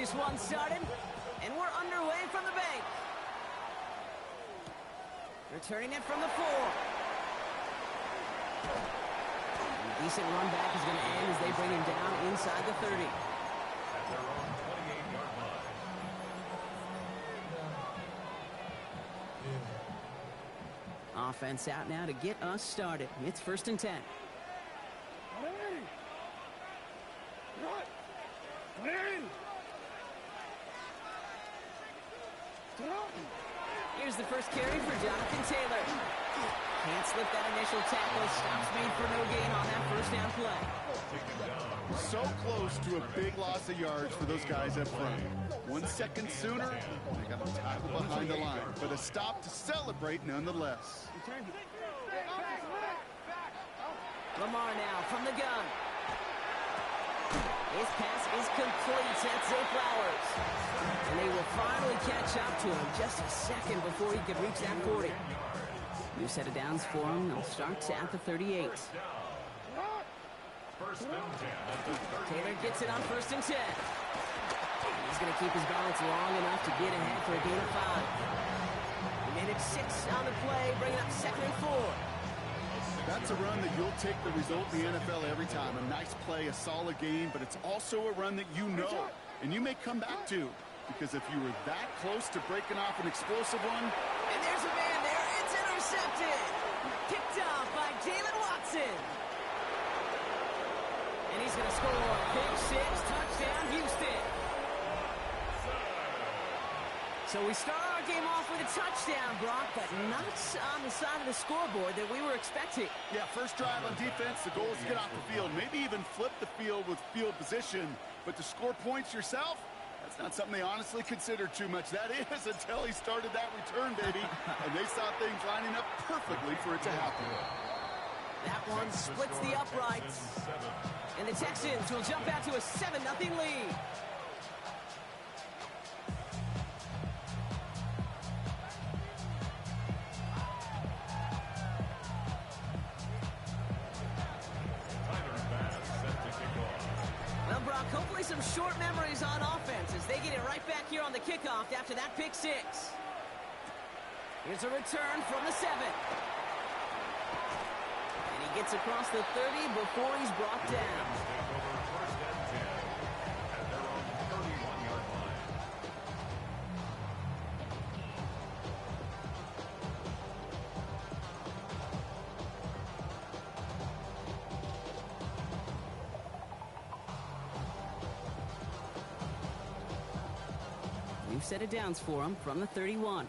this one started, and we're underway from the bank. Returning it from the 4. A decent run back is going to end as they bring him down inside the 30. At their own 28-yard line. Offense out now to get us started. It's 1st and 10. Here's the first carry for Jonathan Taylor. Can't slip that initial tackle. Stops made for no gain on that first down play. So close to a big loss of yards for those guys up front. 1 second sooner, they got a tackle behind the line, but a stop to celebrate nonetheless. Lamar now from the gun. His pass is complete. That's Zay Flowers. And they will finally catch up to him just a second before he could reach that 40. New set of downs for him. They'll start at the 38. Taylor gets it on 1st and 10. He's going to keep his balance long enough to get ahead for a gain of 5. He made it 6 on the play, bringing up 2nd and 4. That's a run that you'll take the result in the NFL every time. A nice play, a solid game, but it's also a run that you know, and you may come back to. Because if you were that close to breaking off an explosive one... And there's a man there. It's intercepted. Picked off by Jalen Watson. And he's going to score. Big 6, touchdown, Houston. So we start our game off with a touchdown, Brock, but not on the side of the scoreboard that we were expecting. Yeah, first drive on defense, the goal is to get off the field. Maybe even flip the field with field position. But to score points yourself, that's not something they honestly consider too much. That is until he started that return, baby. And they saw things lining up perfectly for it to happen. That one splits the uprights. And the Texans will jump out to a 7-0 lead. Well, Brock, hopefully some short memories on offense as they get it right back here on the kickoff after that pick 6. Here's a return from the 7. And he gets across the 30 before he's brought down. New set of downs for him from the 31.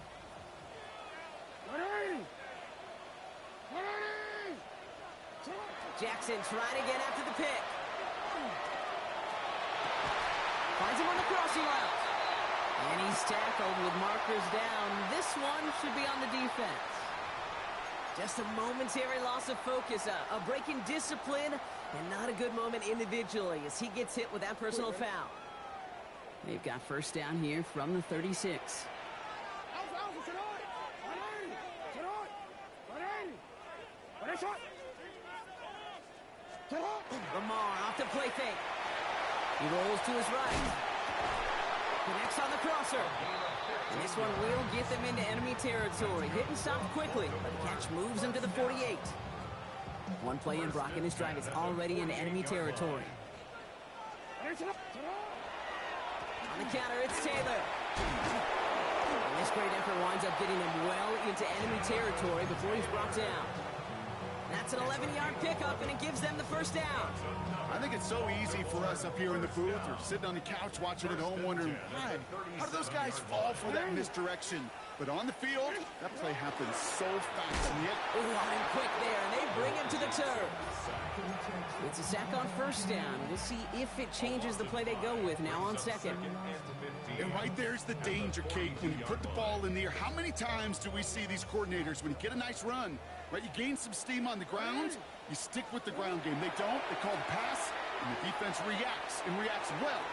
Jackson trying again after the pick. Finds him on the crossing route. And he's tackled with markers down. This one should be on the defense. Just a momentary loss of focus, a break in discipline, and not a good moment individually as he gets hit with that personal foul. They've got first down here from the 36. Lamar off the play fake. He rolls to his right. Connects on the crosser. And this one will get them into enemy territory. Hit and stop quickly, but the catch moves him to the 48. One play in, Brock, in this drive is already into enemy territory. On the counter, it's Taylor. And this great effort winds up getting him well into enemy territory before he's brought down. That's an 11-yard pickup, and it gives them the first down. I think it's so easy for us up here in the booth or sitting on the couch watching at home wondering, how do those guys fall for that misdirection? But on the field, that play happens so fast. And yet, line quick there, and they bring him to the turf. It's a sack on first down. We'll see if it changes the play they go with now on second. And right there's the danger, Kate. When you put the ball in the air, how many times do we see these coordinators, when you get a nice run, right, you gain some steam on the ground, you stick with the ground game. They don't, they call the pass, and the defense reacts, and reacts well.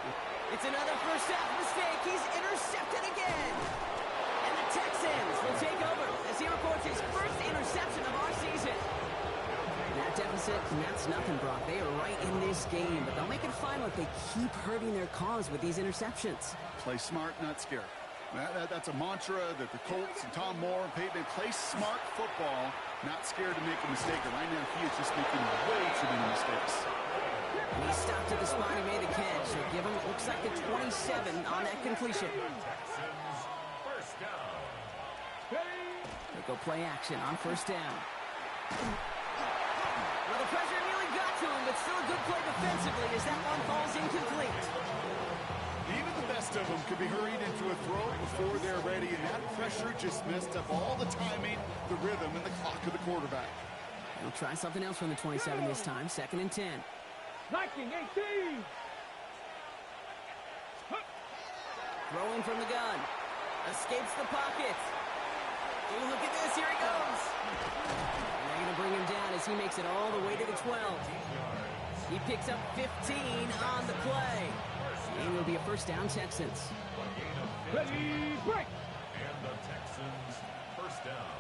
It's another first half mistake. He's intercepted again. And the Texans will take over as he records his first interception of our season. That deficit, and that's nothing, Brock. They are right in this game, but they'll make it final if they keep hurting their cause with these interceptions. Play smart, not scared. That's a mantra that the Colts and Tom Moore and Peyton play smart football, not scared to make a mistake. And right now, he is just making way too many mistakes. And he stopped at the spot. He made the catch. So give him, it looks like the 27 on that completion. First down. They go play action on first down. Well, the pressure nearly got to him, but still a good play defensively as that one falls incomplete. Even the best of them could be hurried into a throw before they're ready, and that pressure just messed up all the timing, the rhythm, and the clock of the quarterback. He'll try something else from the 27 this time. 2nd and 10. Liking 18. Throwing from the gun. Escapes the pocket. Oh, look at this. Here he goes. And they're going to bring him down as he makes it all the way to the 12. He picks up 15 on the play. And it'll be a first down, Texans. Ready, break. And the Texans first down.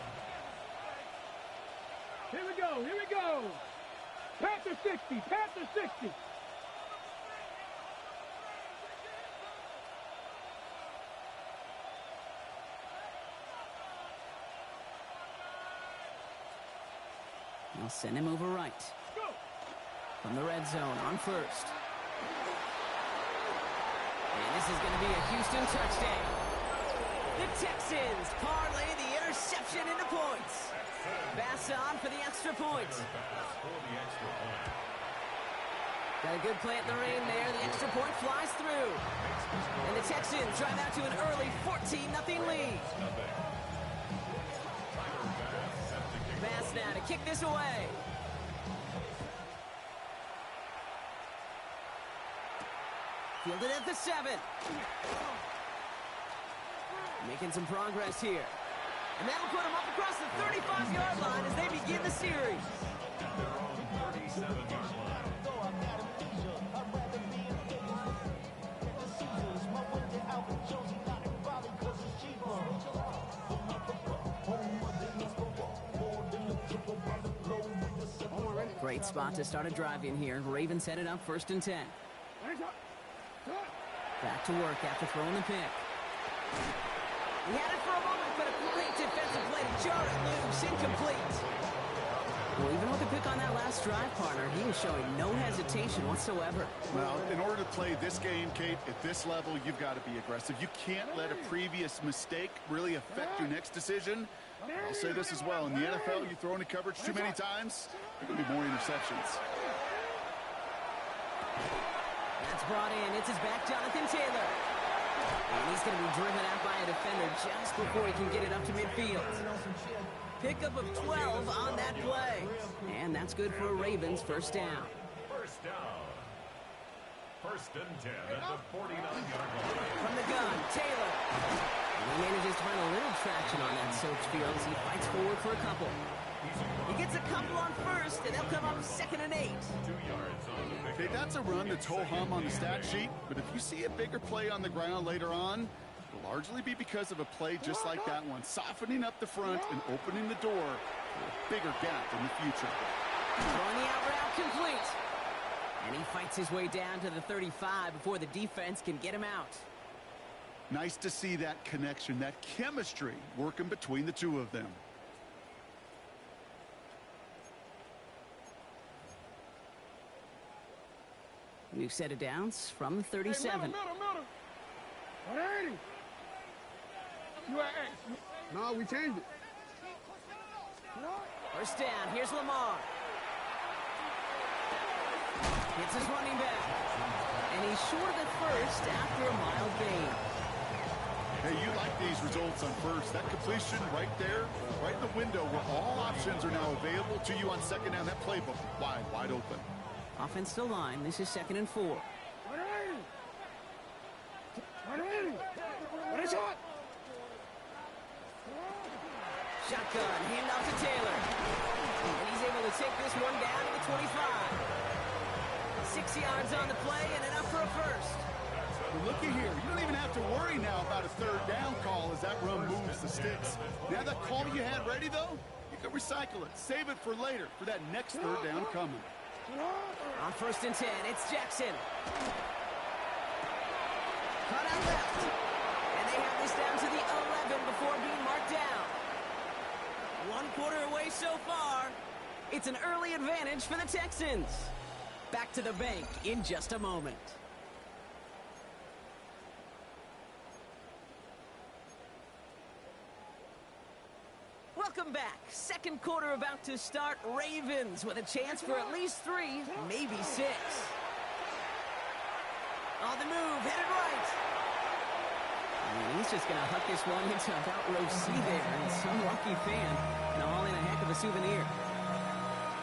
Here we go, here we go. Panther 60, Panther 60. They'll send him over right. Go. From the red zone on first. And this is going to be a Houston touchdown. The Texans parlay the interception into points. Bass on for the extra point. Got a good play at the ring there. The extra point flies through. And the Texans drive out to an early 14-0 lead. Bass now to kick this away. Fielded at the 7. Making some progress here. And that'll put him up across the 35-yard line as they begin the series. Great spot to start a drive in here. Ravens headed up 1st and 10. Back to work after throwing the pick. He had it for a moment, but a great defensive play to jar it loose. Incomplete. Well, even with the pick on that last drive, partner, he was showing no hesitation whatsoever. Well, in order to play this game, Kate, at this level, you've got to be aggressive. You can't let a previous mistake really affect your next decision. I'll say this as well. In the NFL, you throw into coverage too many times, there are going to be more interceptions. That's brought in. It's his back, Jonathan Taylor. And he's going to be driven out by a defender just before he can get it up to midfield. Pickup of 12 on that play. And that's good for a Ravens first down. First down. 1st and 10 at the 49-yard line. From the gun, Taylor. And he manages to find a little traction on that soaked field as he fights forward for a couple. He gets a couple on first, and they'll come up 2nd and 8. 2 yards on the pick. Okay, that's a run that's ho-hum on the stat sheet, but if you see a bigger play on the ground later on, it'll largely be because of a play just like that one, softening up the front and opening the door for a bigger gap in the future. Throwing the out route complete. And he fights his way down to the 35 before the defense can get him out. Nice to see that connection, that chemistry working between the two of them. New set of downs from the 37. Hey, middle. 180. You at 8. No, we changed it. First down. Here's Lamar. Hits his running back. And he's short at first after a mild gain. Hey, you like these results on first. That completion right there, right in the window where all options are now available to you on 2nd down. That playbook wide open. Offense to line. This is 2nd and 4. 180. What is it? Shotgun. Handoff to Taylor. And he's able to take this one down to the 25. 6 yards on the play and enough for a first. But looky here. You don't even have to worry now about a 3rd down call as that run moves the sticks. Now that call you had ready, though, you could recycle it, save it for later, for that next third down coming. On 1st and 10, it's Jackson. Cut out left. And they have this down to the 11 before being marked down. 1 quarter away so far. It's an early advantage for the Texans. Back to the bank in just a moment. Welcome back. 2nd quarter about to start. Ravens with a chance for at least 3, maybe 6. On the move, headed right. He's just going to huck this one into about row C there. And some lucky fan can haul in a heck of a souvenir.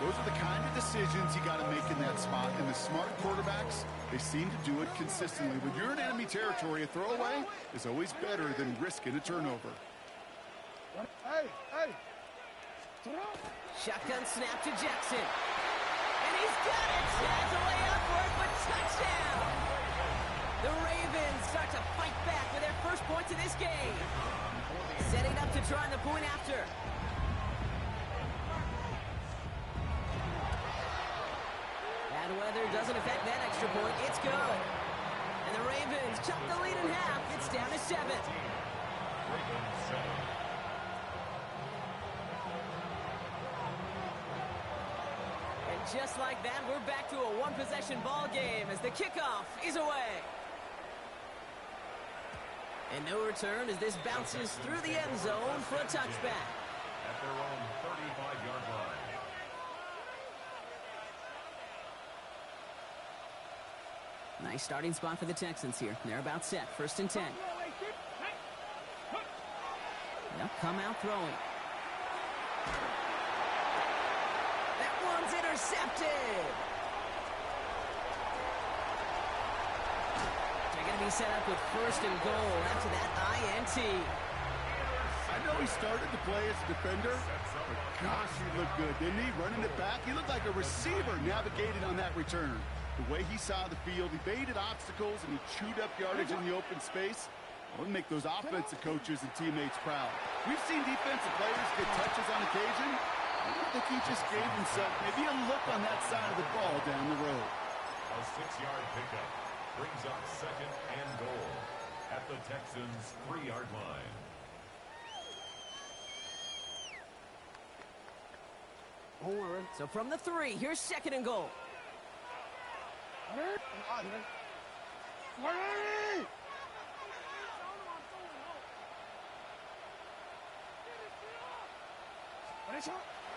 Those are the kind of decisions you got to make in that spot. And the smart quarterbacks, they seem to do it consistently. When you're in enemy territory, a throwaway is always better than risking a turnover. Hey. Shotgun snap to Jackson. And he's got it. Snags a way upward, but touchdown. The Ravens start to fight back with their first points of this game. Setting up to try the point after. Bad weather doesn't affect that extra point. It's good. And the Ravens chop the lead in half. It's down to 7. Ravens 7. Just like that, we're back to a one-possession ball game as the kickoff is away. And no return as this bounces through the end zone for a touchback. At their own 35-yard line. Nice starting spot for the Texans here. They're about set. 1st and 10. They'll come out throwing. Intercepted. They're going to be set up with 1st and goal after that INT. I know he started to play as a defender, but gosh, he looked good, didn't he? Running it back, he looked like a receiver navigating on that return. The way he saw the field, he baited obstacles, and he chewed up yardage in the open space. I would make those offensive coaches and teammates proud. We've seen defensive players get touches on occasion. I think he just gave himself maybe a look on that side of the ball down the road. A 6-yard pickup brings up 2nd and goal at the Texans' 3-yard line. So from the 3, here's 2nd and goal.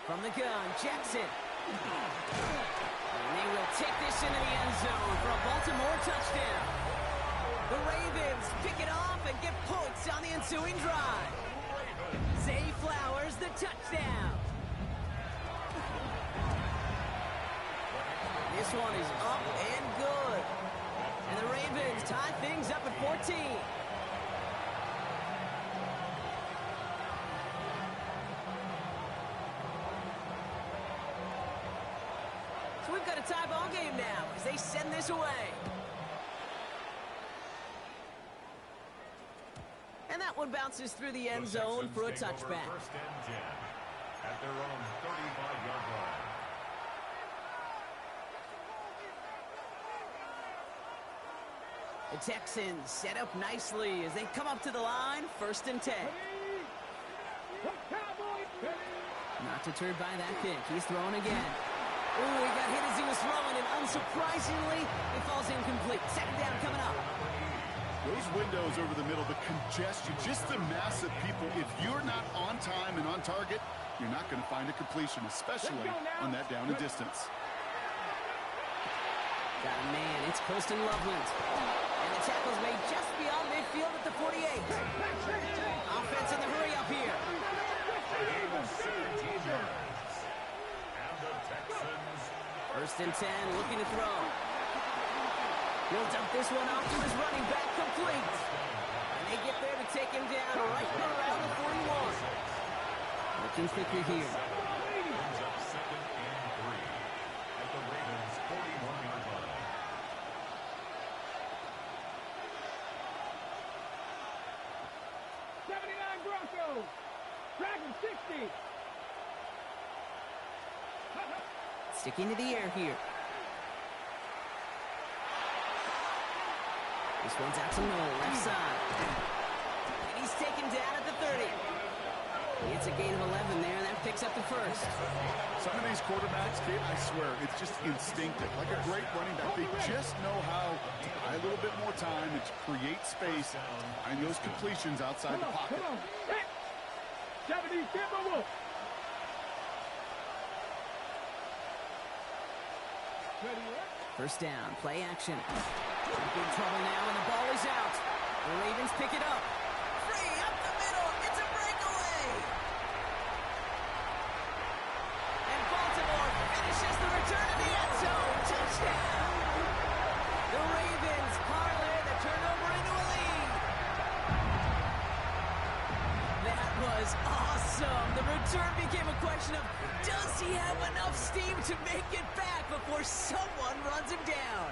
From the gun, Jackson. And they will take this into the end zone for a Baltimore touchdown. The Ravens pick it off and get points on the ensuing drive. Zay Flowers, the touchdown. This one is up and good. And the Ravens tie things up at 14. So we've got a tie ball game now as they send this away. And that one bounces through the end zone for a touchback. 1st and 10 at their own 35-yard line. The Texans set up nicely as they come up to the line. 1st and 10. Not deterred by that kick. He's throwing again. Ooh, he got hit as he was throwing, and unsurprisingly, it falls incomplete. 2nd down coming up. Those windows over the middle, the congestion, just the mass of people. If you're not on time and on target, you're not going to find a completion, especially on that down and distance. Got a man. It's Colston Loveland. And the tackle's made just beyond midfield at the 48. Offense in the hurry up here. 17 yards. And the Texans. 1st and 10, looking to throw. He'll dump this one off to his running back, complete. And they get there to take him down right around the 41. Looking quickly here. Brings up 2nd and 3 at the Ravens' 41-yard line. Broncos. Dragon 60. Sticking to the air here. This one's out to Noel, left side. And he's taken down at the 30. It's a gain of 11 there, and that picks up the first. Some of these quarterbacks, Kate, I swear, it's just instinctive. Like a great running back, they just know how to buy a little bit more time and to create space behind those completions outside the pocket. First down, play action. Big trouble now, and the ball is out. The Ravens pick it up. Free up the middle. It's a breakaway. And Baltimore finishes the return to the end zone. Touchdown. The Ravens parlay the turnover into a lead. That was awesome. The return became a question of, does he have enough steam to make it back before someone runs him down?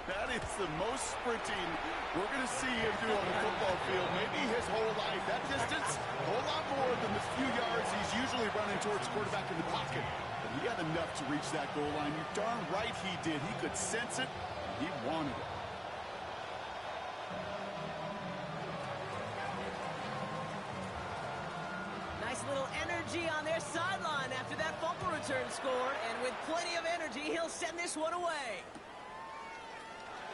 That is the most sprinting we're going to see him do on the football field. Maybe his whole life. That distance, a whole lot more than the few yards he's usually running towards quarterback in the pocket. But he had enough to reach that goal line. You're darn right he did. He could sense it, and he wanted it. Nice little energy on their sideline after that fumble return score, and with plenty of energy, he'll send this one away.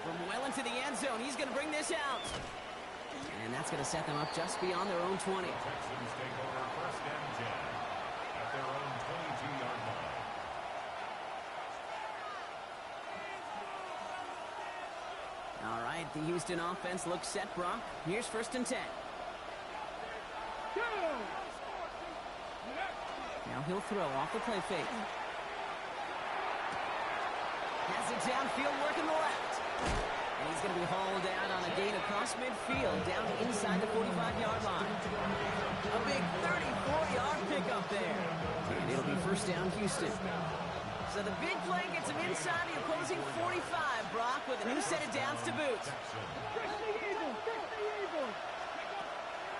From well into the end zone, he's going to bring this out. And that's going to set them up just beyond their own 20. Texans take over first and 10 at their own 22-yard line. All right, the Houston offense looks set, Brock. Here's first and 10. Now he'll throw off the play fake. Has it downfield, working the left. And he's going to be hauled out on a gain across midfield, down inside the 45-yard line. A big 34-yard pickup there. And it'll be first down, Houston. So the big play gets him inside the opposing 45, Brock, with a new set of downs to boot.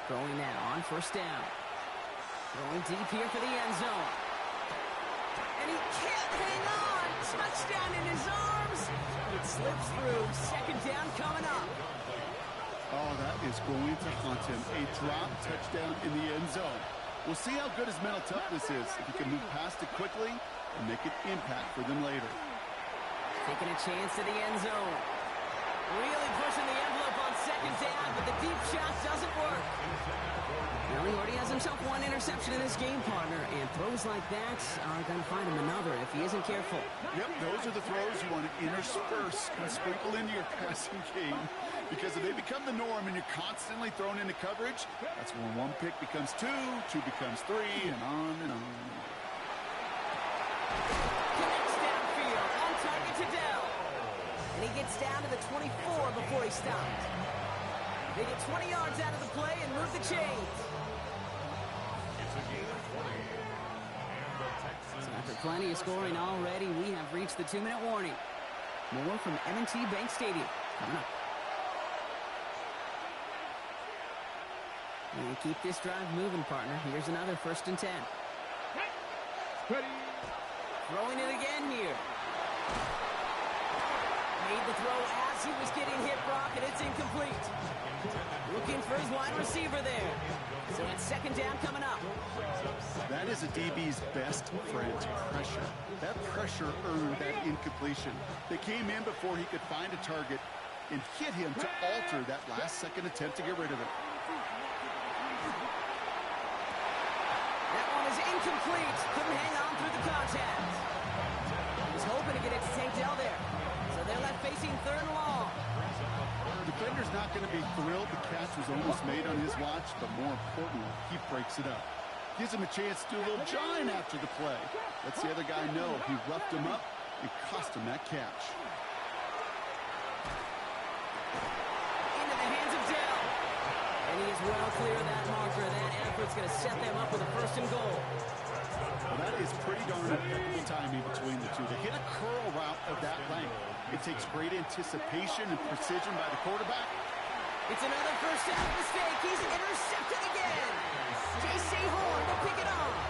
Throwing now on first down. Throwing deep here for the end zone. And he can't hang on. Touchdown in his arms. It slips through. Second down coming up. Oh, that is going to haunt him. A drop touchdown in the end zone. We'll see how good his mental toughness is. If he can move past it quickly and make an impact for them later. Taking a chance to the end zone. Really pushing the envelope on second down, but the deep shot doesn't work. Well, he already has himself one interception in this game, partner, and throws like that are going to find him another if he isn't careful. Yep, those are the throws you want to intersperse and sprinkle into your passing game, because if they become the norm and you're constantly thrown into coverage, that's when one pick becomes two, two becomes three, and on and on. Connects downfield, on target to Dell. And he gets down to the 24 before he stops. They get 20 yards out of the play and move the chains. So after plenty of scoring already, we have reached the 2-minute warning. More from M&T Bank Stadium coming up. And keep this drive moving, partner. Here's another first and 10. Throwing it again here. Made the throw as he was getting hit, Brock, and it's incomplete. Looking for his wide receiver there. So it's second down coming up. That is a DB's best friend, pressure. That pressure earned that incompletion. They came in before he could find a target and hit him to alter that last-second attempt to get rid of it. That one is incomplete. Couldn't hang on through the contact. He was hoping to get it to Tank Dell there. So they're left facing third and long. Defender's not going to be thrilled the catch was almost made on his watch, but more importantly, he breaks it up. Gives him a chance to do a little jawing after the play. Lets the other guy know he roughed him up and cost him that catch. Into the hands of Dell. And he is well clear of that marker. That effort's going to set them up with a first and goal. Well, that is pretty darn impeccable timing between the two. To hit a curl route of that length, it takes great anticipation and precision by the quarterback. It's another first down mistake. He's intercepted again. J.C. Horn will pick it off.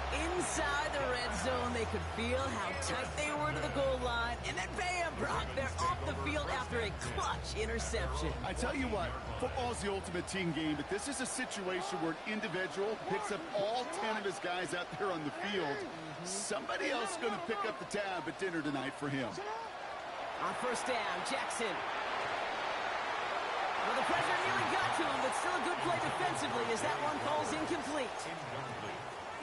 Inside the red zone, they could feel how tight they were to the goal line. And then bam, Brock, they're off the field after a clutch interception. I tell you what, football's the ultimate team game, but this is a situation where an individual picks up all 10 of his guys out there on the field. Somebody else is going to pick up the tab at dinner tonight for him. On first down, Jackson. Well, the pressure nearly got to him, but still a good play defensively as that one falls incomplete.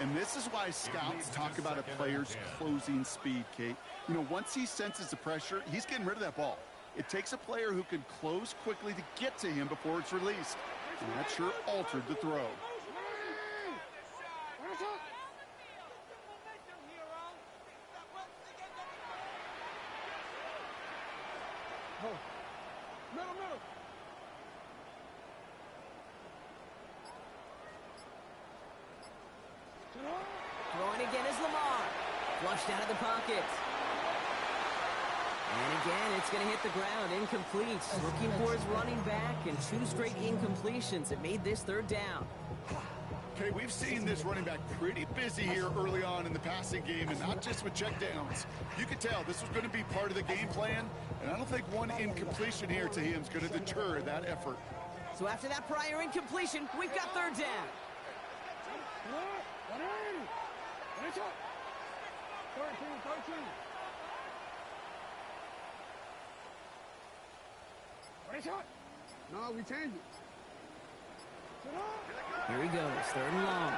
And this is why scouts talk about a player's closing speed, Kate. You know, once he senses the pressure, he's getting rid of that ball. It takes a player who can close quickly to get to him before it's released. And that sure altered the throw. Middle. Throwing again is Lamar. Flushed out of the pocket. And again, it's going to hit the ground. Incomplete. Looking for his running back, and 2 straight incompletions. It made this third down. Okay, we've seen this running back pretty busy here early on in the passing game, and not just with checkdowns. You could tell this was going to be part of the game plan, and I don't think one incompletion here to him is going to deter that effort. So after that prior incompletion, we've got third down. 13. No, we changed it. Here he goes, third and long.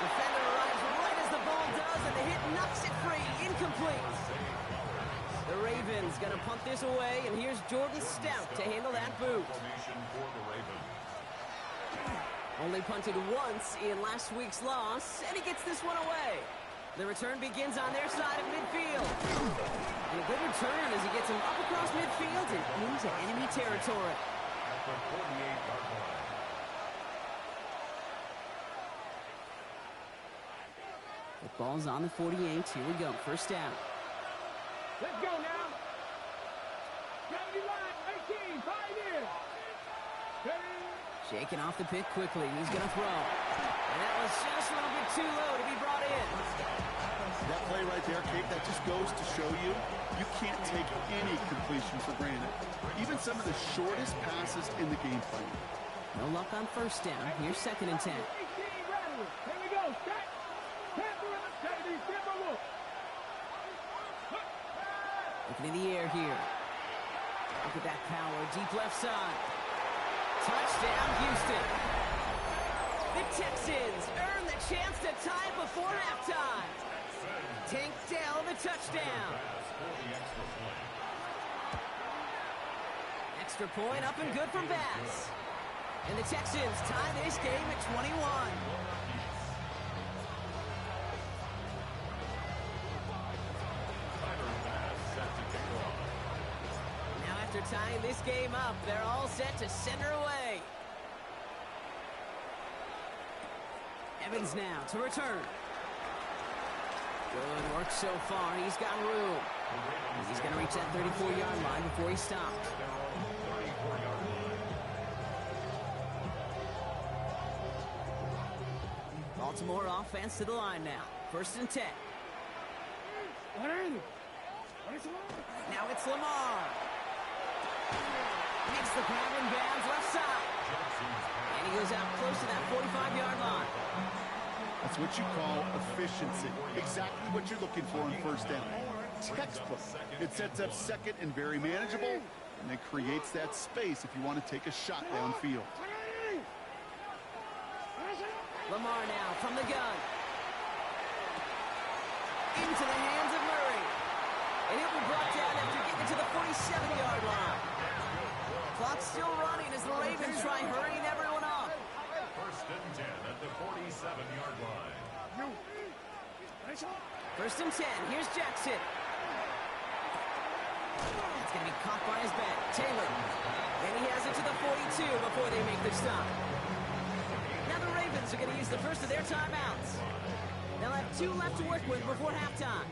Defender arrives right as the ball does, and the hit knocks it free. Incomplete. The Ravens going to punt this away, and here's Jordan Stout to handle that boot. Only punted once in last week's loss, and he gets this one away. The return begins on their side of midfield. And a good return as he gets him up across midfield and into enemy territory. At the 48-yard line. The ball's on the 48. Here we go. First down. Let's go now. Gravity line, 18, 5 in. Shaking off the pick quickly. He's going to throw. And that was just a little bit too low to be brought in. That play right there, Kate, that just goes to show you can't take any completion for granted. Even some of the shortest passes in the game plan. No luck on first down. Here's second and 10. Here we go. Looking in the air here. Look at that power. Deep left side. Touchdown, Houston. The Texans earn the chance to tie before halftime. Tank Dell, the touchdown. Extra point up and good for Bass. And the Texans tie this game at 21. Now after tying this game up, they're all set to send her away. Evans now to return. Good work so far. He's got room. He's going to reach that 34-yard line before he stops. Baltimore offense to the line now. First and 10. Now it's Lamar. Makes the grab in bounds left side. And he goes out close to that 45-yard line. That's what you call efficiency. Exactly what you're looking for on first down. Textbook. It sets up second and very manageable, and then creates that space if you want to take a shot downfield. Lamar now from the gun. Into the hands of Murray. And he'll be brought down after getting to the 47-yard line. Clock's still running as the Ravens try hurrying everyone up. First and 10 at the 47-yard line. First and 10. Here's Jackson. It's going to be caught by his back. Taylor. And he has it to the 42 before they make the stop. Now the Ravens are going to use the first of their timeouts. They'll have 2 left to work with before halftime.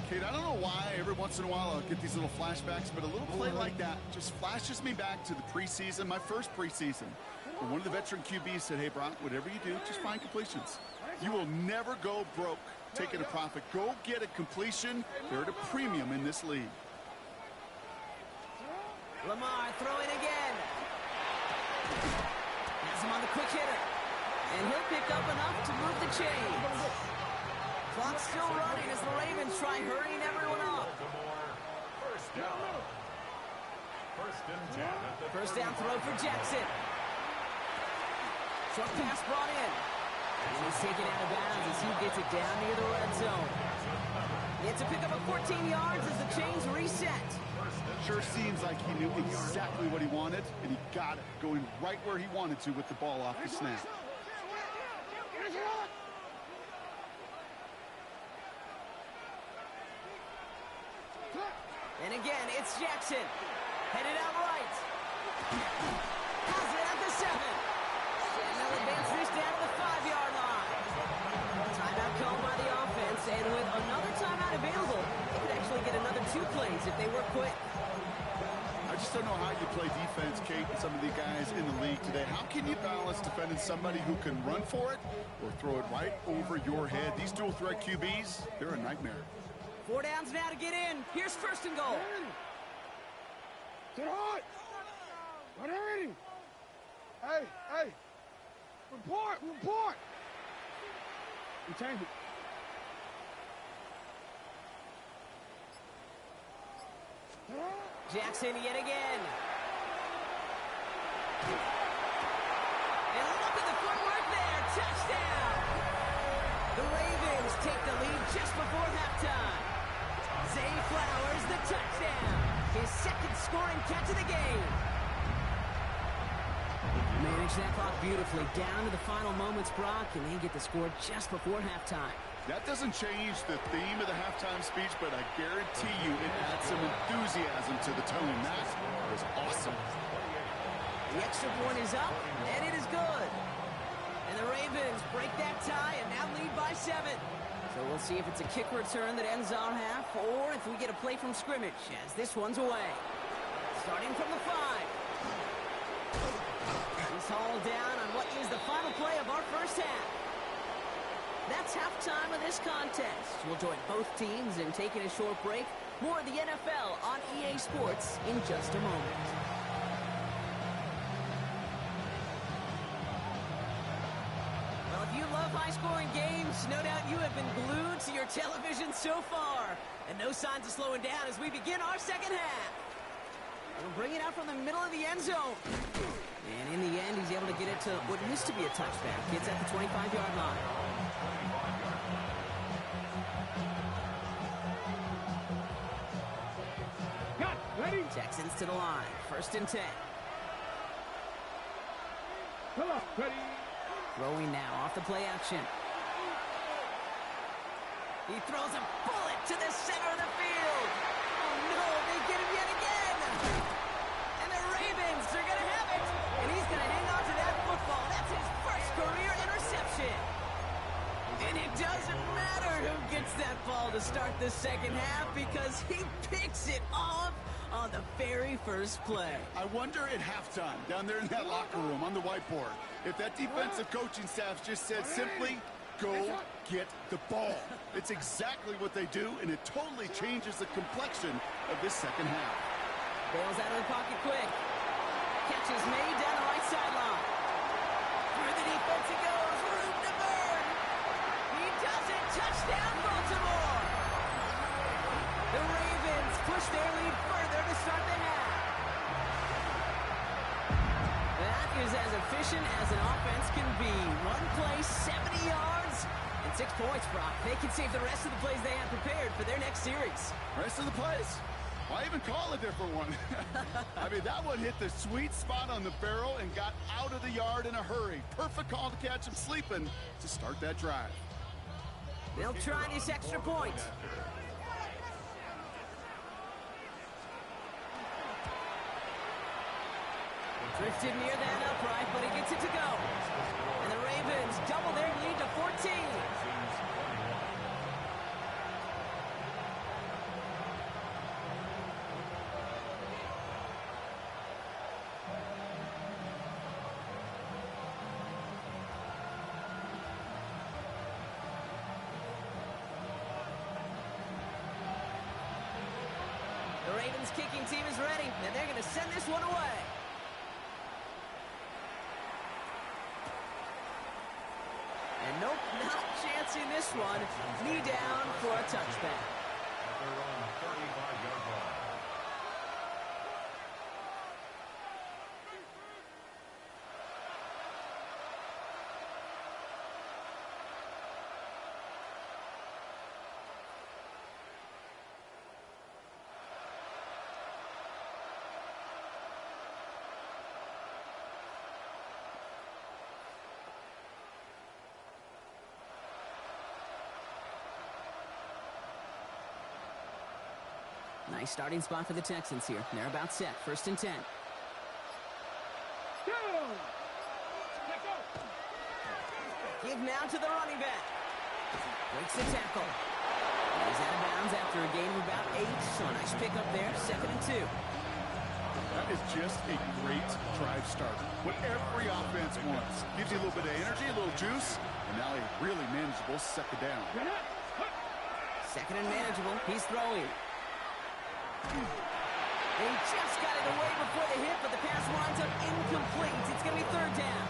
Kate, I don't know why every once in a while I'll get these little flashbacks, but a little play like that just flashes me back to the preseason, my first preseason. One of the veteran QBs said, hey, Brock, whatever you do, just find completions. You will never go broke taking a profit. Go get a completion. They're at a premium in this league. Lamar throwing again. Has him on the quick hitter. And he'll pick up enough to move the chains. Clock's still running as the Ravens try hurrying everyone up. First down. First and 10 at the First down throw for Jackson. Short pass brought in. And he's taken out of bounds as he gets it down near the red zone. He had to pick up a 14 yards as the chains reset. Sure seems like he knew exactly what he wanted, and he got it, going right where he wanted to with the ball off the snap. And again, it's Jackson. Headed out right. Has it at the 7. And they'll advance this down to the 5-yard line. Timeout called by the offense, and with another timeout available, they could actually get another 2 plays if they were quick. I just don't know how you play defense, Kate, and some of the guys in the league today. How can you balance defending somebody who can run for it or throw it right over your head? These dual threat QBs, they're a nightmare. 4 downs now to get in. Here's first and goal. Sit hard. Ready. Hey. Report. We changed it. Jackson yet again. And look at the footwork there. Touchdown. The Ravens take the lead just before halftime. Zay Flowers, the touchdown. His second scoring catch of the game. Manage that clock beautifully down to the final moments, Brock, and they get the score just before halftime. That doesn't change the theme of the halftime speech, but I guarantee you it adds some enthusiasm to the tone. That was awesome. The extra point is up, and it is good. And the Ravens break that tie and now lead by 7. So we'll see if it's a kick return that ends our half, or if we get a play from scrimmage, as this one's away. Starting from the 5. He's hauled down on what is the final play of our first half. That's halftime of this contest. We'll join both teams in taking a short break. More of the NFL on EA Sports in just a moment. Well, if you love high-scoring games, no doubt you have been glued to your television so far. And no signs of slowing down as we begin our second half. We'll bring it out from the middle of the end zone. And in the end, he's able to get it to what used to be a touchback. It's at the 25-yard line. Ready? Texans to the line. First and 10. Come on. Ready? Throwing now off the play action. He throws a bullet to the center of the field. Oh, no, they get him yet again. And the Ravens are going to have it. And he's going to hang on to that football. That's his first career interception. And it doesn't matter who gets that ball to start the second half because he picks it off on the very first play. I wonder at halftime, down there in that locker room on the whiteboard, if that defensive coaching staff just said simply, go get the ball. It's exactly what they do, and it totally changes the complexion of this second half. Bails out of the pocket quick. Catch is made down the right sideline. Through the defense he goes. Room to burn. He does it. Touchdown, Baltimore. The Ravens push their lead further to start the half. That is as efficient as an offense can be. One play, 70 yards, and 6 points, Brock. They can save the rest of the plays they have prepared for their next series. Rest of the plays? Why even call a different one? I mean, that one hit the sweet spot on the barrel and got out of the yard in a hurry. Perfect call to catch him sleeping to start that drive. They'll try this extra point. Drifted near that upright, but he gets it to go. And the Ravens double their lead to 14. kicking team is ready, and they're going to send this one away. And nope, not chancing this one. Knee down for a touchback. They're on 35-yard line. Nice starting spot for the Texans here. They're about set. 1st and 10. Give now to the running back. Breaks the tackle. He's out of bounds after a gain of about 8. So a nice pickup there. 2nd and 2. That is just a great drive starter. What every offense wants. Gives you a little bit of energy, a little juice, and now a really manageable 2nd down. 2nd and manageable. He's throwing. He just got it away before the hit, but the pass winds up incomplete. It's going to be 3rd down.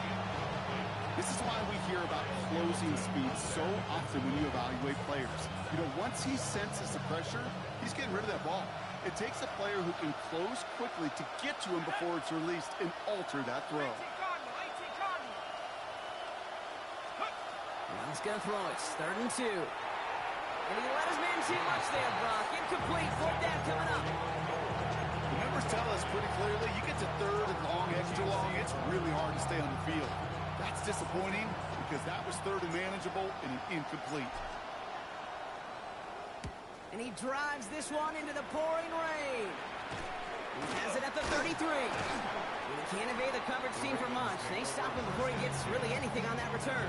This is why we hear about closing speed so often when you evaluate players. You know, once he senses the pressure, he's getting rid of that ball. It takes a player who can close quickly to get to him before it's released and alter that throw. Well, he's going to throw it. 3rd and 2. And he let his man too much there, Brock. Incomplete. 4th down coming up. The numbers tell us pretty clearly, you get to 3rd and long, extra long, it's really hard to stay on the field. That's disappointing because that was 3rd and manageable and an incomplete. And he drives this one into the pouring rain. He has it at the 33. And he can't evade the coverage team for much. They stop him before he gets really anything on that return.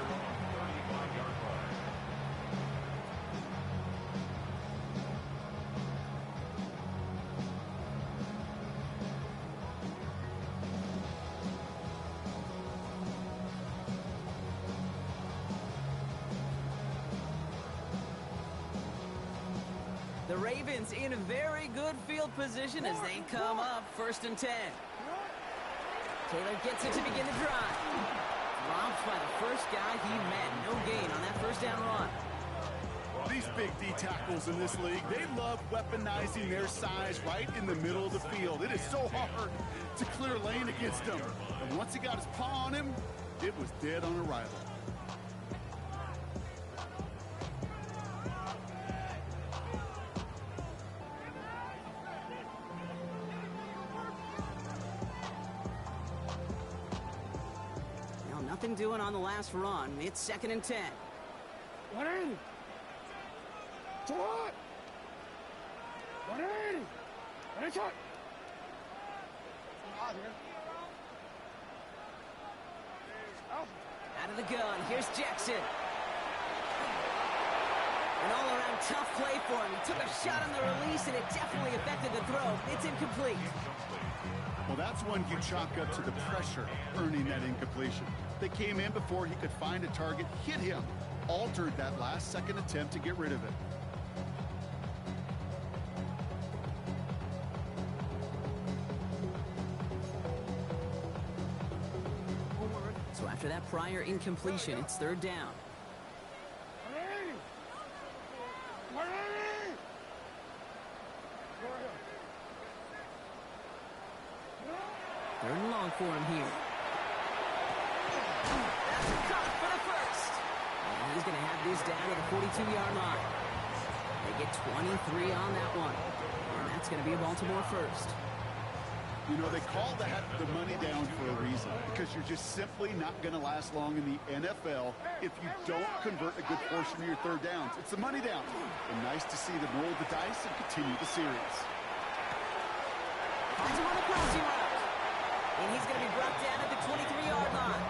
The Ravens in a very good field position as they come up 1st and 10. Taylor gets it to begin the drive. Dropped by the first guy he met. No gain on that 1st down run. These big D tackles in this league, they love weaponizing their size right in the middle of the field. It is so hard to clear lane against them. And once he got his paw on him, it was dead on arrival. Nothing doing on the last run. It's 2nd and 10. 180. To what? 180. And it's hot. Out of the gun. Here's Jackson. An all-around tough play for him. He took a shot on the release, and it definitely affected the throw. It's incomplete. Well, that's when you chalk up to the pressure, earning that incompletion. They came in before he could find a target, hit him, altered that last 2nd attempt to get rid of it. So after that prior incompletion, it's 3rd down. 180. 180. 3rd and long for him here. That's a cut for the 1st. And he's going to have this down to the 42-yard line. They get 23 on that one. And that's going to be a Baltimore 1st. You know, they call that the money down for a reason, because you're just simply not going to last long in the NFL if you don't convert a good portion of your 3rd downs. It's the money down. And nice to see them roll the dice and continue the series. Finds him on the crossing route. And he's going to be brought down at the 23-yard line.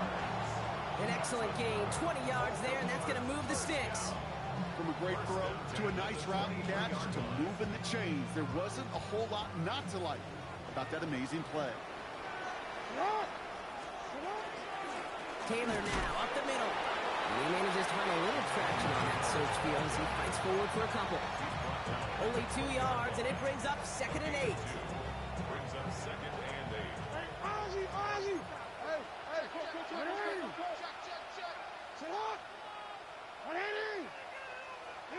An excellent gain, 20 yards there, and that's going to move the sticks. From a great throw to a nice route and catch to moving the chains, there wasn't a whole lot not to like about that amazing play. Taylor now up the middle. He manages to find a little traction on that search field as he fights forward for a couple. Only 2 yards, and it brings up 2nd and 8. Brings up 2nd and 8. Hey, Ozzy, Ozzy! Hey, check. Sit up! What inning?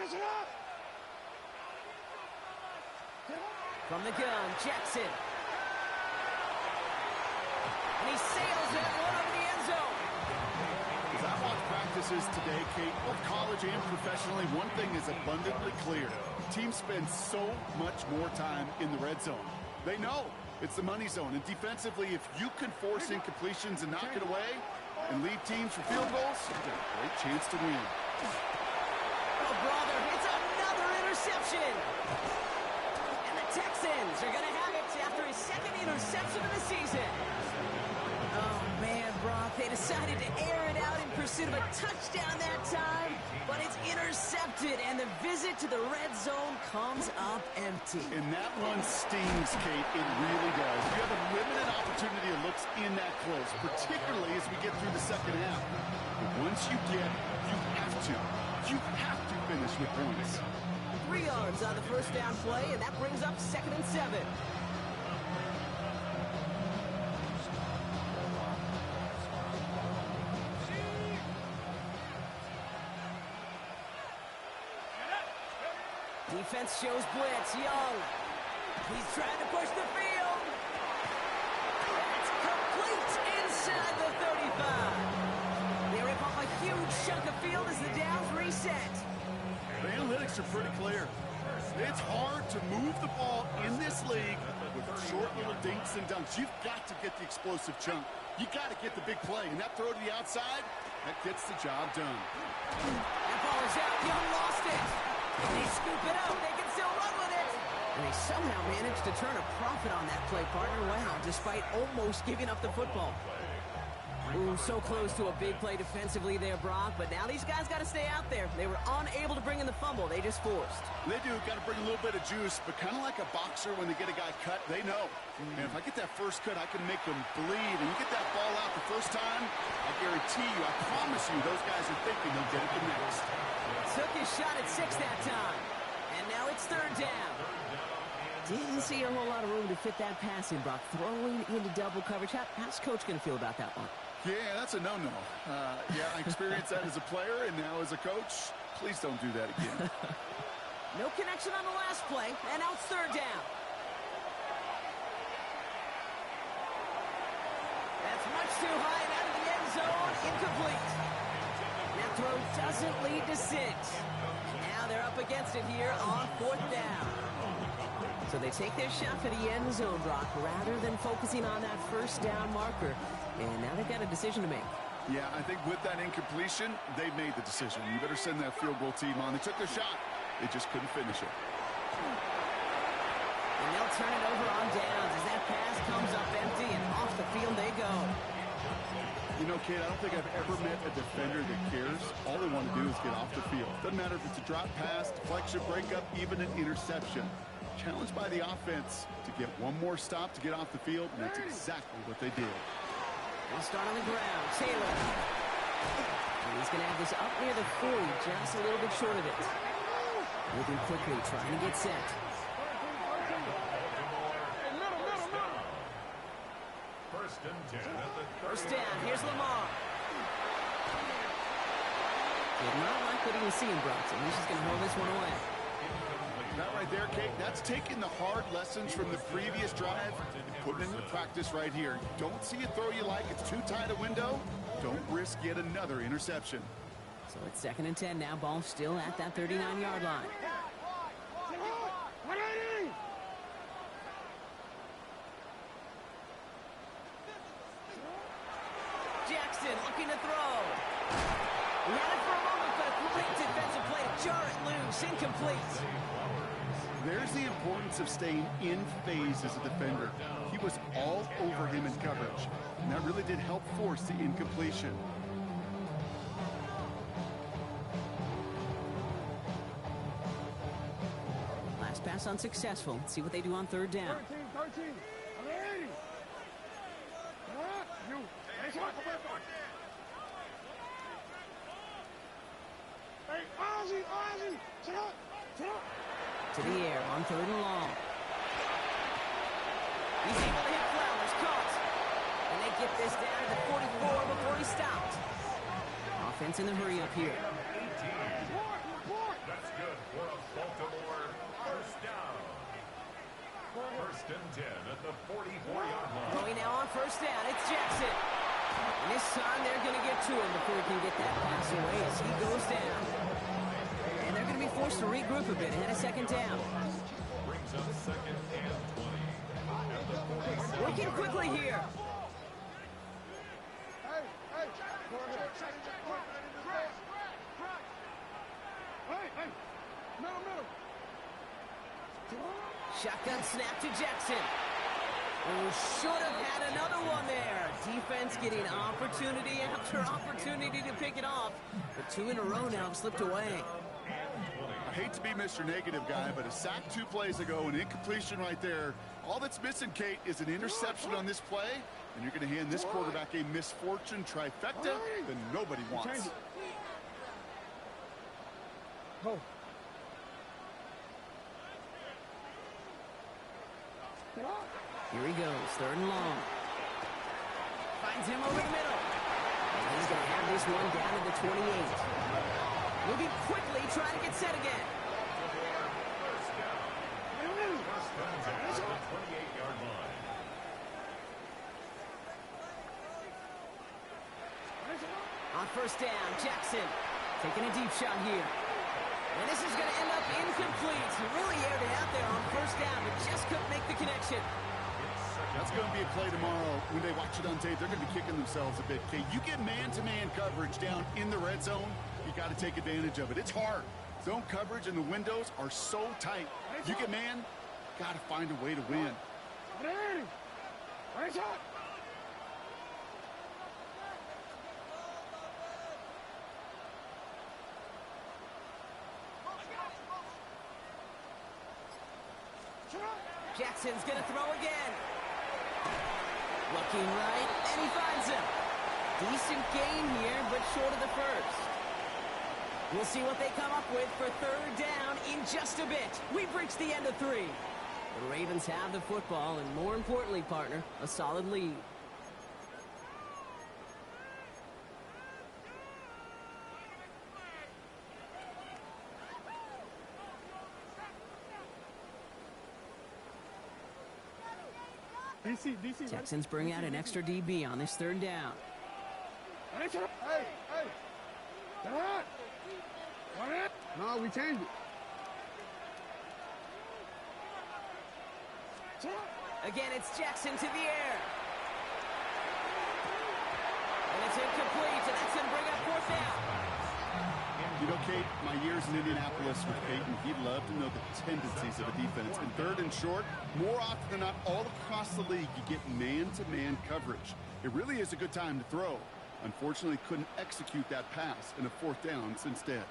Sit up! From the gun, Jackson. And he sails that one over the end zone. As I watch practices today, Kate, both college and professionally, one thing is abundantly clear. Teams spend so much more time in the red zone. They know it's the money zone. And defensively, if you can force incompletions and knock it away and lead teams for field goals, you've got a great chance to win. Oh, brother, it's another interception. And the Texans are going to have it after his 2nd interception of the season. Oh, man, Brock, they decided to air it out in pursuit of a touchdown that time, but it's intercepted, and the visit to the red zone comes up empty. And that one stings, Kate. It really does. You have a limited opportunity of looks in that close, particularly as we get through the second half. But once you get, you have to finish with points. 3 yards on the first down play, and that brings up 2nd and 7. Defense shows blitz. Young. He's trying to push the field. It's complete inside the 35. They rip off a huge chunk of field as the downs reset. The analytics are pretty clear. It's hard to move the ball in this league with short little dinks and dunks. You've got to get the explosive chunk. You got to get the big play. And that throw to the outside, that gets the job done. That ball is out. Young lost it. They scoop it up. They can still run with it. And they somehow managed to turn a profit on that play, partner. Wow, despite almost giving up the football. Ooh, so close to a big play defensively there, Brock. But now these guys got to stay out there. They were unable to bring in the fumble. They just forced. They do. Got to bring a little bit of juice. But kind of like a boxer when they get a guy cut, they know. And if I get that first cut, I can make them bleed. And you get that ball out the first time, I guarantee you, I promise you, those guys are thinking they'll get it the next. Took his shot at 6 that time. And now it's 3rd down. Didn't see a whole lot of room to fit that pass in, Brock. Throwing into double coverage. How's Coach going to feel about that one? Yeah, that's a no-no. Yeah, I experienced that as a player, and now as a coach, please don't do that again. No connection on the last play, and now it's 3rd down. That's much too high and out of the end zone. Incomplete. That throw doesn't lead to 6. Now they're up against it here on 4th down. So they take their shot for the end zone, Brock, rather than focusing on that first down marker. And now they've got a decision to make. Yeah, I think with that incompletion, they've made the decision. You better send that field goal team on. They took their shot. They just couldn't finish it. And they'll turn it over on downs as that pass comes up empty, and off the field they go. You know, Kate, I don't think I've ever met a defender that cares. All they want to do is get off the field. Doesn't matter if it's a drop pass, deflection, breakup, even an interception. Challenged by the offense to get one more stop to get off the field, and that's exactly what they did. They'll start on the ground. Taylor. And he's going to have this up near the 40, just a little bit short of it. Moving quickly, trying to get set. First and 10 at the First down. Here's Lamar. Did not like what he was seeing, Brock, so he's just going to hold this one away. That right there, Kate, that's taking the hard lessons from the previous drive and putting it into practice right here. Don't see a throw you like. It's too tight a window. Don't risk yet another interception. So it's 2nd and 10 now. Ball still at that 39-yard line. Jackson looking to throw. He had it for a moment, but a great defensive play to jar it loose. Incomplete. There's the importance of staying in phase as a defender. He was all over him in coverage, and that really did help force the incompletion. Last pass unsuccessful. Let's see what they do on 3rd down. 13. To the air on 3rd and long. He's able to hit Flowers, caught. And they get this down to the 44 before he stopped. Offense in the hurry up here. 18. That's good for a Baltimore first down. 1st and 10 at the 44-yard line. Going now on 1st down, it's Jackson. And this time they're going to get to him before he can get that pass away as he goes down. And they're going to be forced to regroup a bit ahead of 2nd down. Brings up 2nd and 20 at the 47. Working quickly here. Shotgun snap to Jackson. Oh, should have had another one there. Defense getting opportunity after opportunity to pick it off. But 2 in a row now have slipped away. I hate to be Mr. Negative guy, but a sack 2 plays ago, an incompletion right there. All that's missing, Kate, is an interception on this play, and you're going to hand this quarterback a misfortune trifecta that nobody wants. Go. Here he goes, 3rd and long. Finds him over the middle. And he's going to have this one down to the 28. Moving quickly, trying to get set again. First down. At the 28-yard line. On 1st down, Jackson taking a deep shot here. And this is going to end up incomplete. He really aired it out there on 1st down, but just couldn't make the connection. That's going to be a play tomorrow. When they watch it on tape, they're going to be kicking themselves a bit. Kate, you get man-to-man coverage down in the red zone, you got to take advantage of it. It's hard. Zone coverage and the windows are so tight. You get man, got to find a way to win. Jackson's going to throw again. Looking right, and he finds him. Decent gain here, but short of the first. We'll see what they come up with for 3rd down in just a bit. We've reached the end of 3. The Ravens have the football, and more importantly, partner, a solid lead. DC. Texans bring out an extra DB on this 3rd down. Hey. No, we changed it. Again, it's Jackson to the air. And it's incomplete, and that's going to bring up 4th down. You know, Kate, my years in Indianapolis with Peyton, he'd love to know the tendencies of a defense. In 3rd and short, more often than not, all across the league, you get man-to-man coverage. It really is a good time to throw. Unfortunately, couldn't execute that pass, and a 4th down instead.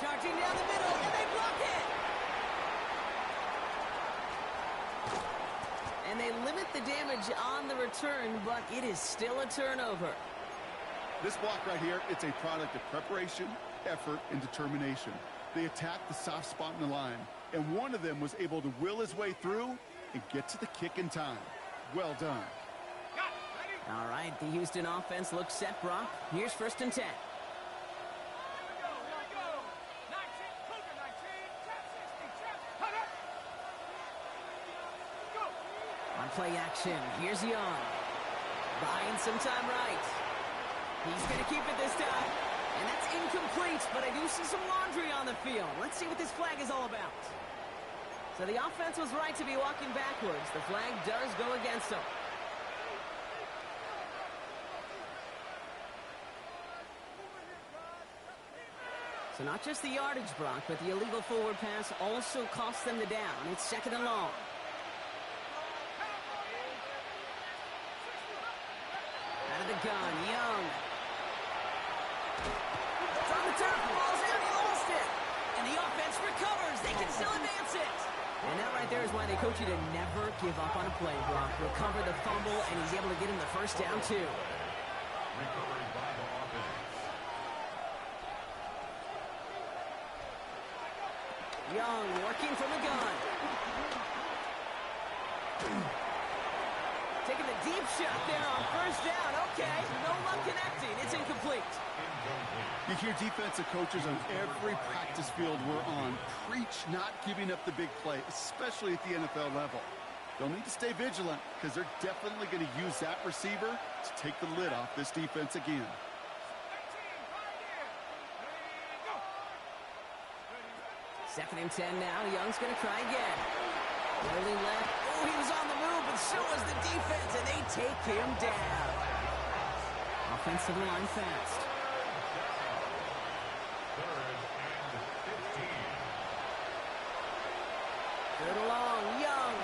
Charging down the middle, and they block it! And they limit the damage on the return, but it is still a turnover. This block right here, it's a product of preparation, effort, and determination. They attacked the soft spot in the line, and one of them was able to will his way through and get to the kick in time. Well done. All right, the Houston offense looks set, Brock. Here's 1st and 10. On play action, here's Young. Buying some time right. He's going to keep it this time. And that's incomplete, but I do see some laundry on the field. Let's see what this flag is all about. So the offense was right to be walking backwards. The flag does go against them. So not just the yardage, Brock, but the illegal forward pass also cost them the down. It's 2nd and long. Out of the gun, Young. It's on the turf, falls out, he lost it. And the offense recovers. They can still advance it. And that right there is why they coach you to never give up on a play, Brock. Recover the fumble, and he's able to get him the 1st down, too. Recovery by the offense. Young working from the gun. Taking the deep shot there on first down. Okay, no luck connecting. It's incomplete. You hear defensive coaches on every practice field we're on preach not giving up the big play, especially at the NFL level. They'll need to stay vigilant because they're definitely going to use that receiver to take the lid off this defense again. Second and 10 now. Young's going to try again. Early left. Oh, he was on the move, but so was the defense, and they take him down. Offense to the line fast. Third and long. Young.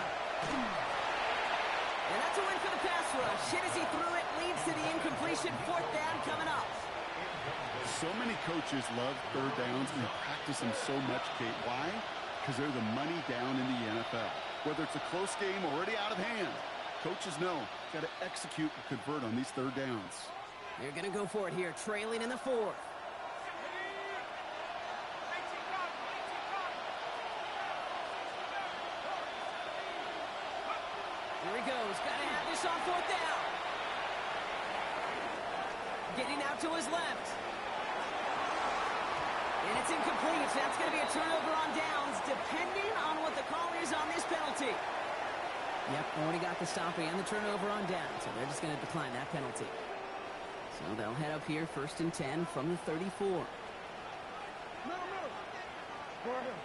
And that's a win for the pass rush. Hit as he threw it. Leads to the incompletion. Fourth down coming up. So many coaches love third downs and practice them so much, Kate. Why? Because they're the money down in the NFL. Whether it's a close game already out of hand, coaches know got to execute and convert on these third downs. They're going to go for it here, trailing in the fourth. Here he goes. Got to have this on fourth down. Getting out to his left. And it's incomplete. That's going to be a turnover on downs, depending on what the call is on this penalty. Yep, already got the stop and the turnover on downs, so they're just going to decline that penalty. So they'll head up here, first and 10 from the 34. No. Go ahead.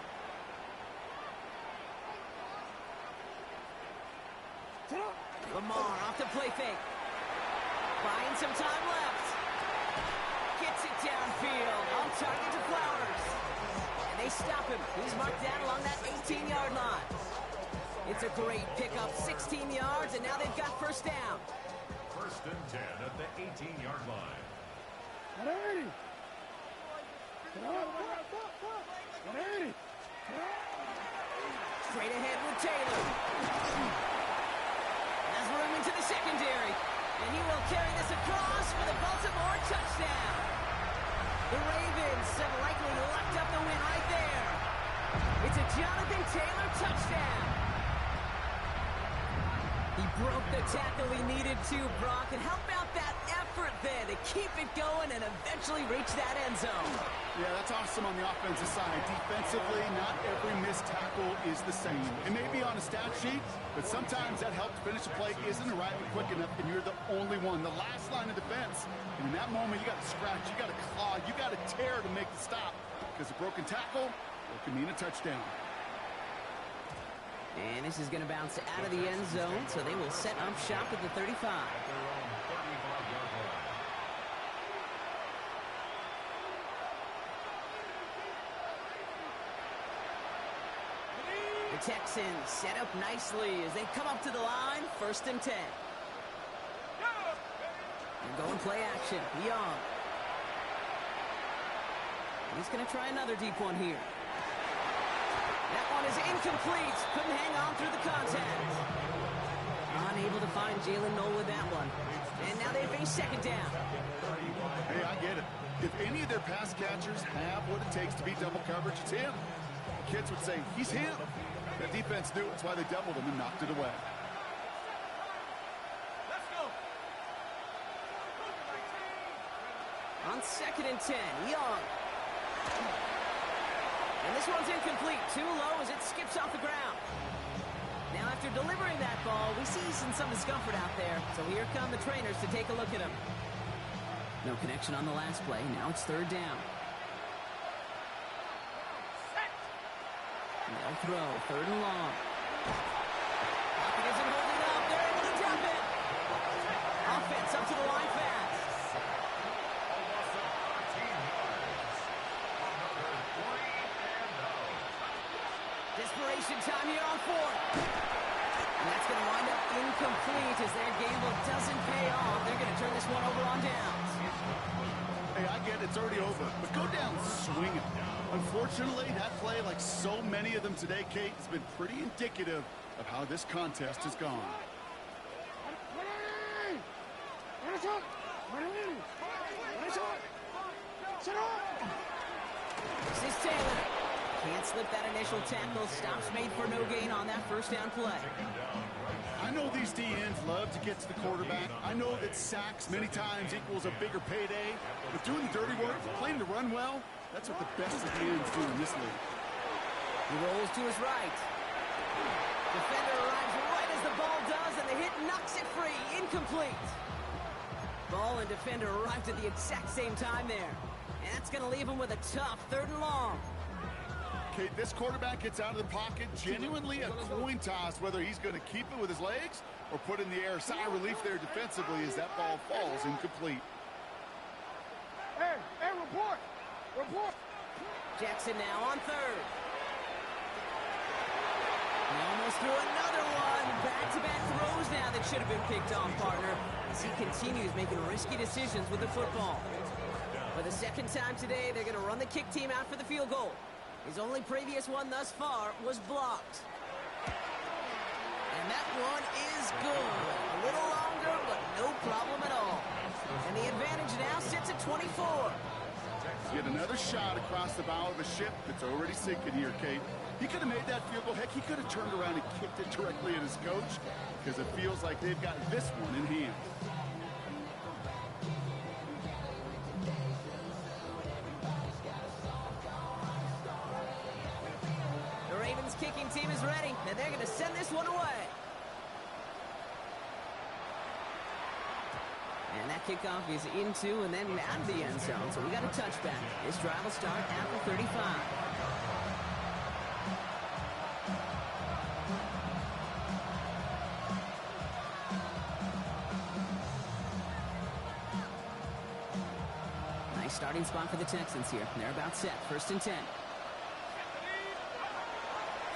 Sit up. Lamar off the play fake. Buying some time left. Gets it downfield. On target to Flowers. And they stop him. He's marked down along that 18-yard line. It's a great pickup, 16 yards, and now they've got first down. First and 10 at the 18-yard line. Ready. Ready. Straight ahead with Taylor. Has room into the secondary. And he will carry this across for the Baltimore touchdown. The Ravens have likely locked up the win right there. It's a Jonathan Taylor touchdown. He broke the tackle he needed to, Brock, and how about that effort there to keep it going and eventually reach that end zone? Yeah, that's awesome on the offensive side. Defensively, not every missed tackle is the same. It may be on a stat sheet, but sometimes that help to finish a play isn't arriving quick enough, and you're the only one, the last line of defense. And in that moment, you got to scratch, you got to claw, you got to tear to make the stop, because a broken tackle, it can mean a touchdown. And this is going to bounce out of the end zone, so they will set up shop at the 35. The Texans set up nicely as they come up to the line, first and 10. They're going play action. Young. He's going to try another deep one here. That one is incomplete. Couldn't hang on through the contact. Unable to find Jalen Noel with that one. And now they face second down. Hey, I get it. If any of their pass catchers have what it takes to beat double coverage, it's him. Kids would say, he's him. The defense knew it. That's why they doubled him and knocked it away. Let's go. On second and 10, Young. And this one's incomplete. Too low as it skips off the ground. Now, after delivering that ball, we see some discomfort out there. So here come the trainers to take a look at him. No connection on the last play. Now it's third down. They'll throw. Third and long. Pocket isn't holding up. They're able to drop it. Offense up to the line fast. Desperation time here on fourth. And that's going to wind up incomplete as their gamble doesn't pay off. They're going to turn this one over on downs. Hey, I get it. It's already over. But go down swinging. Unfortunately, that play, like so many of them today, Kate, has been pretty indicative of how this contest has gone. This is Taylor. Can't slip that initial tackle. Stops made for no gain on that first down play. I know these DNs love to get to the quarterback. I know that sacks many times equals a bigger payday. But doing the dirty work, playing to run well, that's what the best of DNs do in this league. He rolls to his right. Defender arrives right as the ball does, and the hit knocks it free. Incomplete. Ball and defender arrived at the exact same time there. And that's going to leave him with a tough 3rd and long. Okay, this quarterback gets out of the pocket, genuinely a coin toss whether he's going to keep it with his legs or put in the air. Sigh of relief there defensively as that ball falls incomplete. Hey, report! Report! Jackson now on 3rd. He almost threw another one. Back-to-back throws now that should have been picked off, partner, as he continues making risky decisions with the football. For the 2nd time today, they're going to run the kick team out for the field goal. His only previous one thus far was blocked. And that one is good. A little longer, but no problem at all. And the advantage now sits at 24. Get another shot across the bow of a ship that's already sinking here, Kate. He could have made that field goal. Heck, he could have turned around and kicked it directly at his coach because it feels like they've got this one in hand. The Ravens kicking team is ready, and they're going to send this one away. And that kickoff is into and then out of the end zone, so we got a touchback. This drive will start at the 35. Nice starting spot for the Texans here. They're about set. 1st and 10.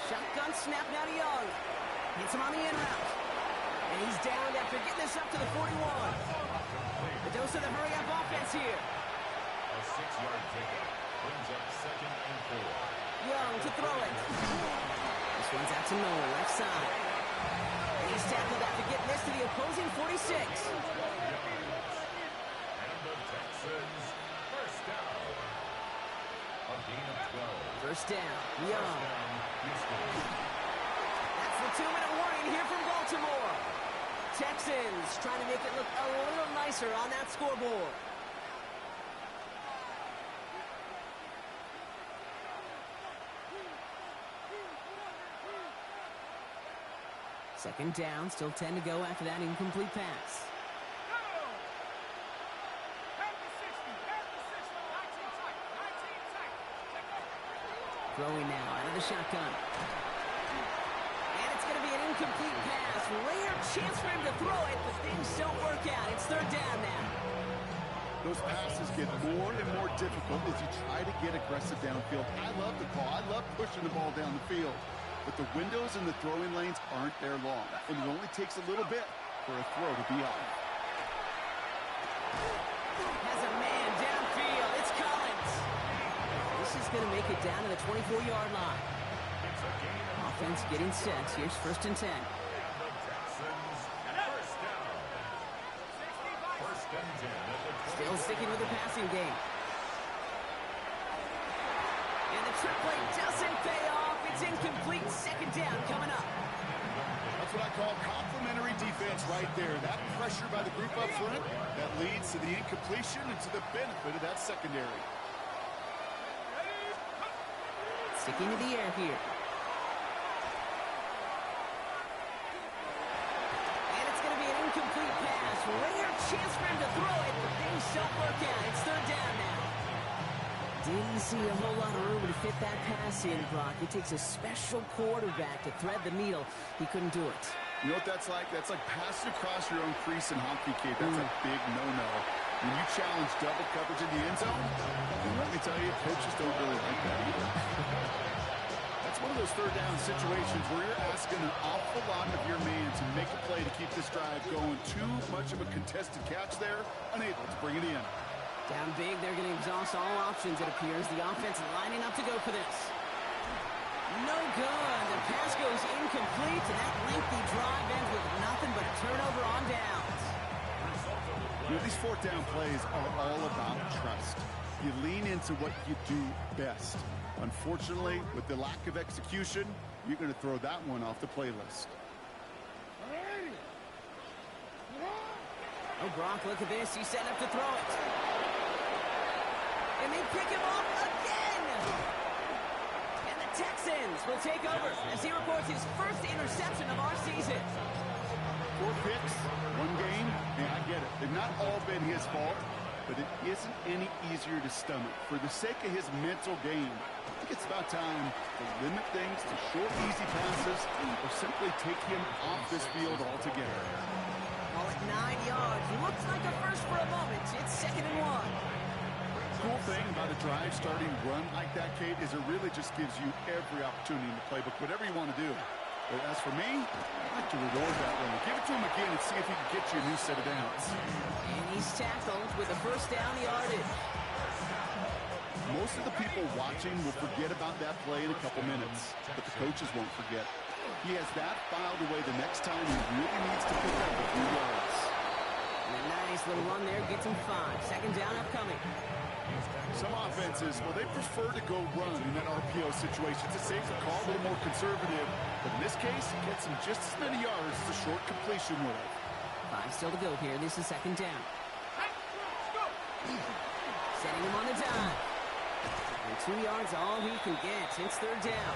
Shotgun snap now to Young. Hits him on the in route. And he's downed after getting this up to the 41. The dose of the hurry-up offense here. A 6-yard pickup brings up 2nd and 4. Young to throw it. This one's out to Noel, left side. And he's tackled after getting this to the opposing 46. And the Texans, 1st down. A gain of 12. 1st down, Young. Houston. That's the 2-minute warning here from Baltimore. Texans trying to make it look a little nicer on that scoreboard. Second down, still 10 to go after that incomplete pass. Throwing now out of the shotgun. And it's going to be an incomplete pass. Rare chance for him to throw it, but things don't work out. It's 3rd down now. Those passes get more and more difficult as you try to get aggressive downfield. I love the call. I love pushing the ball down the field. But the windows in the throwing lanes aren't there long. And it only takes a little bit for a throw to be off. Has a man downfield. It's Collins. This is going to make it down to the 24-yard line. Offense getting set. Here's 1st and 10. And the Texans, 1st down. 1st and 10 at the 20. Still sticking with the passing game. And the trick play doesn't pay off. It's incomplete. 2nd down coming up. That's what I call complementary defense right there. That pressure by the group up front, that leads to the incompletion and to the benefit of that secondary. Sticking to the air here. And it's going to be an incomplete pass. Rare chance for him to throw it, but things don't work out. It's 3rd down now. Didn't see a whole lot of room to fit that pass in, Brock. It takes a special quarterback to thread the needle. He couldn't do it. You know what that's like? That's like passing across your own crease in hockey, kid. That's a big no-no. When you challenge double coverage in the end zone, and let me tell you, coaches don't really like that either. That's one of those 3rd down situations where you're asking an awful lot of your man to make a play to keep this drive going. Too much of a contested catch there, unable to bring it in. Down big, they're going to exhaust all options, it appears. The offense lining up to go for this. No good. The pass goes incomplete, and that lengthy drive ends with nothing but a turnover on downs. You know, these 4th down plays are all about trust. You lean into what you do best. Unfortunately, with the lack of execution, you're going to throw that one off the playlist. Oh, Gronk, look at this. He's setting up to throw it. And they pick him off again. And the Texans will take over as he records his first interception of our season. 4 picks, 1 game. Yeah, I get it. They've not all been his fault, but it isn't any easier to stomach. For the sake of his mental game, I think it's about time to limit things to short, easy passes or simply take him off this field altogether. Ball at 9 yards. Looks like a first for a moment. It's 2nd and 1. Cool thing about a drive starting run like that, Kate, is it really just gives you every opportunity in the playbook, whatever you want to do. But as for me, I'd like to reward that one. Give it to him again and see if he can get you a new set of downs. And he's tackled with a first down yardage. Most of the people watching will forget about that play in a couple minutes, but the coaches won't forget. He has that filed away the next time he really needs to pick up a few yards. And a nice little run there gets him 5. 2nd down upcoming. Some offenses, well, they prefer to go run in that RPO situation. It's a safer call, a little more conservative. But in this case, it gets him just as many yards as a short completion would have. 5 still to go here. This is 2nd down. Setting him on the dime. And 2 yards all he can get. It's 3rd down.